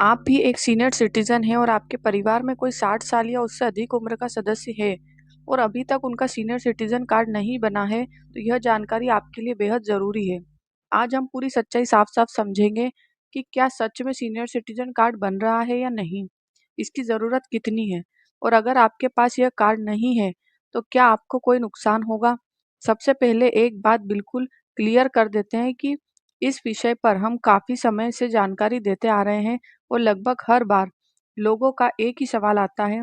आप भी एक सीनियर सिटीजन हैं और आपके परिवार में कोई 60 साल या उससे अधिक उम्र का सदस्य है और अभी तक उनका सीनियर सिटीजन कार्ड नहीं बना है, तो यह जानकारी आपके लिए बेहद ज़रूरी है। आज हम पूरी सच्चाई साफ-साफ समझेंगे कि क्या सच में सीनियर सिटीजन कार्ड बन रहा है या नहीं, इसकी ज़रूरत कितनी है और अगर आपके पास यह कार्ड नहीं है, तो क्या आपको कोई नुकसान होगा? सबसे पहले एक बात बिल्कुल क्लियर कर देते हैं कि इस विषय पर हम काफ़ी समय से जानकारी देते आ रहे हैं और लगभग हर बार लोगों का एक ही सवाल आता है।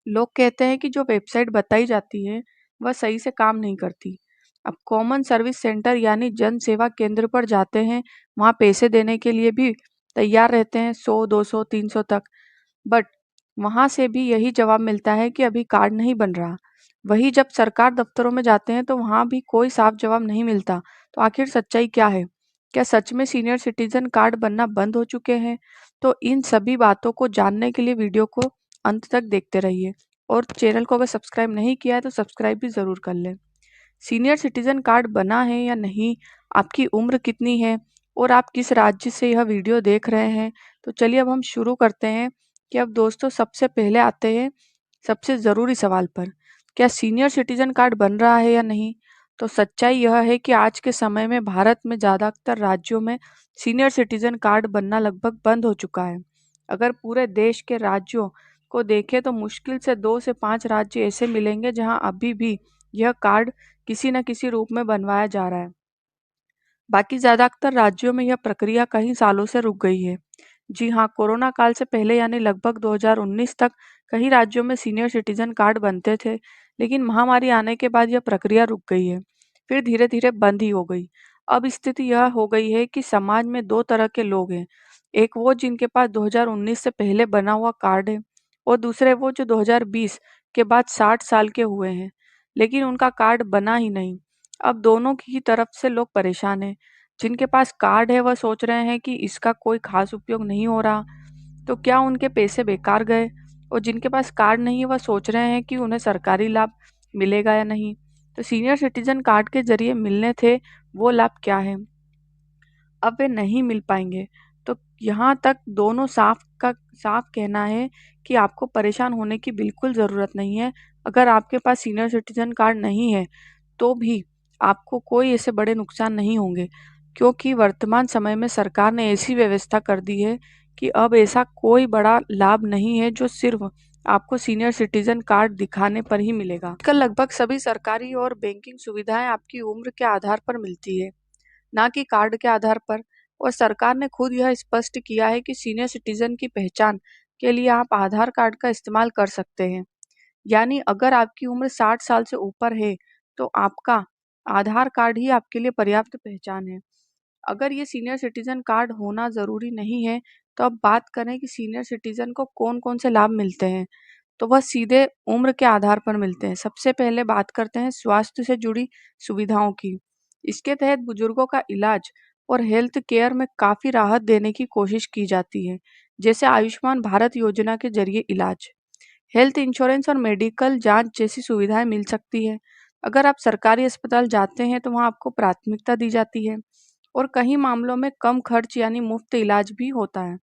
लोग कहते हैं कि जो वेबसाइट बताई जाती है वह सही से काम नहीं करती। अब कॉमन सर्विस सेंटर यानी जन सेवा केंद्र पर जाते हैं, वहाँ पैसे देने के लिए भी तैयार रहते हैं 100, 200, 300 तक। बट वहाँ से भी यही जवाब मिलता है कि अभी कार्ड नहीं बन रहा। वही जब सरकार दफ्तरों में जाते हैं तो वहाँ भी कोई साफ जवाब नहीं मिलता। तो आखिर सच्चाई क्या है? क्या सच में सीनियर सिटीजन कार्ड बनना बंद हो चुके हैं? तो इन सभी बातों को जानने के लिए वीडियो को अंत तक देखते रहिए और चैनल को अगर सब्सक्राइब नहीं किया है तो सब्सक्राइब भी ज़रूर कर लें। सीनियर सिटीजन कार्ड बना है या नहीं, आपकी उम्र कितनी है और आप किस राज्य से यह वीडियो देख रहे हैं, तो चलिए अब हम शुरू करते हैं कि अब दोस्तों सबसे पहले आते हैं सबसे ज़रूरी सवाल पर। क्या सीनियर सिटीजन कार्ड बन रहा है या नहीं? तो सच्चाई यह है कि आज के समय में भारत में ज़्यादातर राज्यों में सीनियर सिटीजन कार्ड बनना लगभग बंद हो चुका है। अगर पूरे देश के राज्यों को देखें तो मुश्किल से 2 से 5 राज्य ऐसे मिलेंगे जहां अभी भी यह कार्ड किसी न किसी रूप में बनवाया जा रहा है। बाकी ज़्यादातर राज्यों में यह प्रक्रिया कई सालों से रुक गई है। जी हाँ, कोरोना काल से पहले यानी लगभग 2019 तक कई राज्यों में सीनियर सिटीजन कार्ड बनते थे, लेकिन महामारी आने के बाद यह प्रक्रिया रुक गई है। फिर धीरे-धीरे बंद ही हो गई। अब स्थिति यह हो गई है कि समाज में 2 तरह के लोग हैं। एक वो जिनके पास 2019 से पहले बना हुआ कार्ड है और दूसरे वो जो 2020 के बाद 60 साल के हुए हैं, लेकिन उनका कार्ड बना ही नहीं। अब दोनों की ही तरफ से लोग परेशान हैं। जिनके पास कार्ड है वह सोच रहे हैं कि इसका कोई खास उपयोग नहीं हो रहा, तो क्या उनके पैसे बेकार गए? और जिनके पास कार्ड नहीं है वह सोच रहे हैं कि उन्हें सरकारी लाभ मिलेगा या नहीं। तो सीनियर सिटीजन कार्ड के जरिए मिलने थे वो लाभ क्या है, अब वे नहीं मिल पाएंगे। तो यहाँ तक दोनों साफ कहना है कि आपको परेशान होने की बिल्कुल ज़रूरत नहीं है। अगर आपके पास सीनियर सिटीजन कार्ड नहीं है तो भी आपको कोई ऐसे बड़े नुकसान नहीं होंगे, क्योंकि वर्तमान समय में सरकार ने ऐसी व्यवस्था कर दी है कि अब ऐसा कोई बड़ा लाभ नहीं है जो सिर्फ आपको सीनियर सिटीजन कार्ड दिखाने पर ही मिलेगा। आजकल लगभग सभी सरकारी और बैंकिंग सुविधाएं आपकी उम्र के आधार पर मिलती है, ना कि कार्ड के आधार पर। और सरकार ने खुद यह स्पष्ट किया है कि सीनियर सिटीजन की पहचान के लिए आप आधार कार्ड का इस्तेमाल कर सकते हैं। यानी अगर आपकी उम्र 60 साल से ऊपर है तो आपका आधार कार्ड ही आपके लिए पर्याप्त पहचान है। अगर ये सीनियर सिटीजन कार्ड होना ज़रूरी नहीं है, तो अब बात करें कि सीनियर सिटीजन को कौन-कौन से लाभ मिलते हैं। तो वह सीधे उम्र के आधार पर मिलते हैं। सबसे पहले बात करते हैं स्वास्थ्य से जुड़ी सुविधाओं की। इसके तहत बुजुर्गों का इलाज और हेल्थ केयर में काफ़ी राहत देने की कोशिश की जाती है, जैसे आयुष्मान भारत योजना के जरिए इलाज, हेल्थ इंश्योरेंस और मेडिकल जांच जैसी सुविधाएं मिल सकती है। अगर आप सरकारी अस्पताल जाते हैं तो वहां आपको प्राथमिकता दी जाती है और कई मामलों में कम खर्च यानी मुफ्त इलाज भी होता है।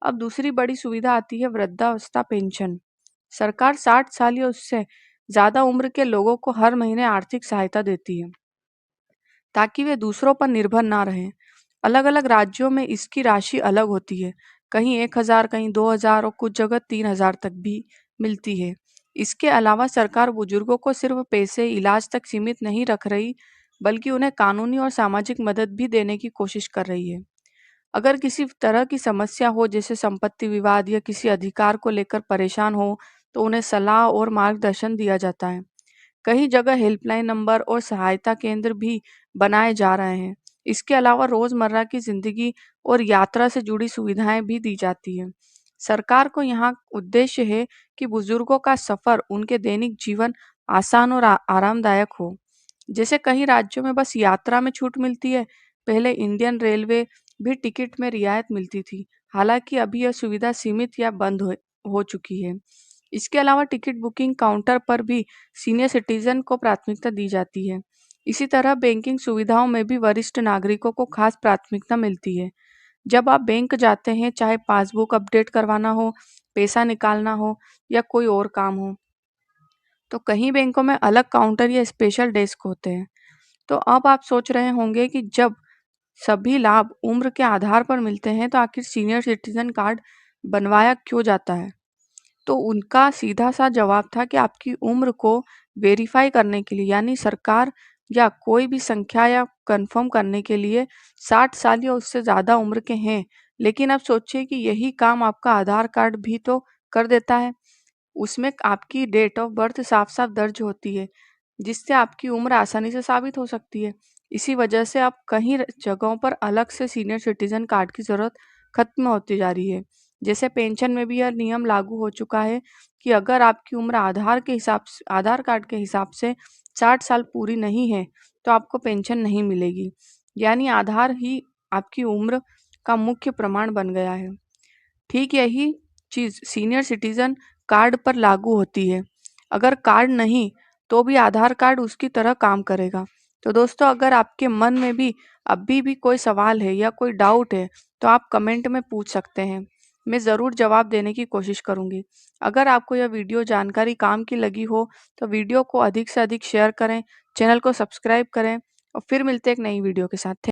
अब दूसरी बड़ी सुविधा आती है वृद्धावस्था पेंशन। सरकार 60 साल या उससे ज़्यादा उम्र के लोगों को हर महीने आर्थिक सहायता देती है ताकि वे दूसरों पर निर्भर ना रहें। अलग-अलग राज्यों में इसकी राशि अलग होती है। कहीं 1000, कहीं 2000 और कुछ जगह 3000 तक भी मिलती है। इसके अलावा सरकार बुजुर्गों को सिर्फ पैसे इलाज तक सीमित नहीं रख रही, बल्कि उन्हें कानूनी और सामाजिक मदद भी देने की कोशिश कर रही है। अगर किसी तरह की समस्या हो जैसे संपत्ति विवाद या किसी अधिकार को लेकर परेशान हो, तो उन्हें सलाह और मार्गदर्शन दिया जाता है। कई जगह हेल्पलाइन नंबर और सहायता केंद्र भी बनाए जा रहे हैं। इसके अलावा रोजमर्रा की जिंदगी और यात्रा से जुड़ी सुविधाएं भी दी जाती हैं। सरकार को यहाँ उद्देश्य है कि बुजुर्गों का सफर, उनके दैनिक जीवन आसान और आरामदायक हो। जैसे कई राज्यों में बस यात्रा में छूट मिलती है, पहले इंडियन रेलवे भी टिकट में रियायत मिलती थी। हालांकि अभी यह सुविधा सीमित या बंद हो चुकी है। इसके अलावा टिकट बुकिंग काउंटर पर भी सीनियर सिटीजन को प्राथमिकता दी जाती है। इसी तरह बैंकिंग सुविधाओं में भी वरिष्ठ नागरिकों को खास प्राथमिकता मिलती है। जब आप बैंक जाते हैं, चाहे पासबुक अपडेट करवाना हो, पैसा निकालना हो या कोई और काम हो, तो कई बैंकों में अलग काउंटर या स्पेशल डेस्क होते हैं। तो अब आप सोच रहे होंगे कि जब सभी लाभ उम्र के आधार पर मिलते हैं तो आखिर सीनियर सिटीजन कार्ड बनवाया क्यों जाता है? तो उनका सीधा सा जवाब था कि आपकी उम्र को वेरीफाई करने के लिए, यानी सरकार या कोई भी संख्या या कंफर्म करने के लिए 60 साल या उससे ज़्यादा उम्र के हैं। लेकिन अब सोचिए कि यही काम आपका आधार कार्ड भी तो कर देता है। उसमें आपकी डेट ऑफ बर्थ साफ-साफ दर्ज होती है, जिससे आपकी उम्र आसानी से साबित हो सकती है। इसी वजह से अब कई जगहों पर अलग से सीनियर सिटीजन कार्ड की ज़रूरत खत्म होती जा रही है। जैसे पेंशन में भी यह नियम लागू हो चुका है कि अगर आपकी उम्र आधार कार्ड के हिसाब से 60 साल पूरी नहीं है, तो आपको पेंशन नहीं मिलेगी। यानी आधार ही आपकी उम्र का मुख्य प्रमाण बन गया है। ठीक यही चीज़ सीनियर सिटीजन कार्ड पर लागू होती है। अगर कार्ड नहीं तो भी आधार कार्ड उसकी तरह काम करेगा। तो दोस्तों, अगर आपके मन में भी अभी भी कोई सवाल है या कोई डाउट है तो आप कमेंट में पूछ सकते हैं। मैं ज़रूर जवाब देने की कोशिश करूँगी। अगर आपको यह वीडियो जानकारी काम की लगी हो तो वीडियो को अधिक से अधिक शेयर करें, चैनल को सब्सक्राइब करें और फिर मिलते हैं एक नई वीडियो के साथ।